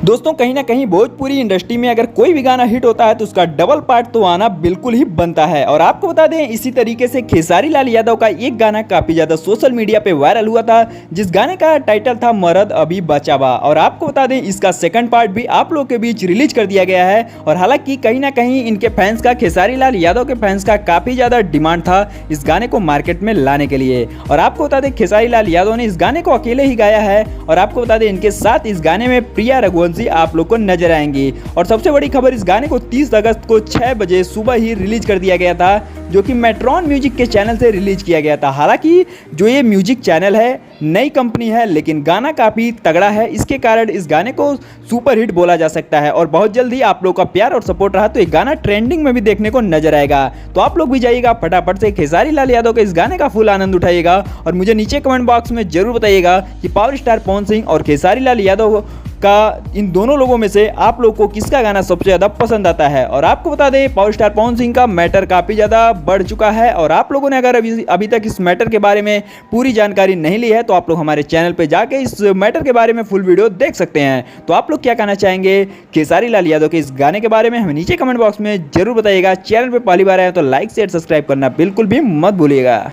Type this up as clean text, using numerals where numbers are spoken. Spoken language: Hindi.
दोस्तों कहीं ना कहीं भोजपुरी इंडस्ट्री में अगर कोई भी गाना हिट होता है तो उसका डबल पार्ट तो आना बिल्कुल ही बनता है। और आपको बता दें इसी तरीके से खेसारी लाल यादव का एक गाना काफी ज्यादा सोशल मीडिया पे वायरल हुआ था, जिस गाने का टाइटल था मर्द अभी बचावा। और आपको बता दें इसका सेकंड पार्ट भी आप लोग के बीच रिलीज कर दिया गया है। और हालांकि कहीं ना कहीं इनके फैंस का, खेसारी लाल यादव के फैंस का काफी ज्यादा डिमांड था इस गाने को मार्केट में लाने के लिए। और आपको बता दें खेसारी लाल यादव ने इस गाने को अकेले ही गाया है। और आपको बता दें इनके साथ इस गाने में प्रिया रघुवंशी आप लोग को नजर आएंगी। और सबसे बड़ी खबर, इस गाने को 30 अगस्त को 6 बजे सुबह ही रिलीज कर दिया गया था, जो कि मेट्रॉन म्यूजिक के चैनल से रिलीज किया गया था। हालांकि जो ये म्यूजिक चैनल है नई कंपनी है, लेकिन गाना काफी तगड़ा है, इसके कारण इस गाने को सुपर हिट बोला जा सकता है। और बहुत जल्दी आप लोग का प्यार और सपोर्ट रहा तो ये गाना ट्रेंडिंग में भी देखने को नजर आएगा। तो आप लोग भी जाइएगा फटाफट से खेसारी लाल यादव के इस गाने का फुल आनंद उठाइएगा। और मुझे नीचे कमेंट बॉक्स में जरूर बताइएगा कि पावर स्टार पवन सिंह और खेसारी लाल यादव का इन दोनों लोगों में से आप लोग को किसका गाना सबसे ज़्यादा पसंद आता है। और आपको बता दें पावर स्टार पवन सिंह का मैटर काफ़ी ज़्यादा बढ़ चुका है। और आप लोगों ने अगर अभी तक इस मैटर के बारे में पूरी जानकारी नहीं ली है तो आप लोग हमारे चैनल पे जाके इस मैटर के बारे में फुल वीडियो देख सकते हैं। तो आप लोग क्या कहना चाहेंगे खेसारी लाल यादव के इस गाने के बारे में, हमें नीचे कमेंट बॉक्स में जरूर बताइएगा। चैनल पर पहली बार आए तो लाइक शेयर सब्सक्राइब करना बिल्कुल भी मत भूलिएगा।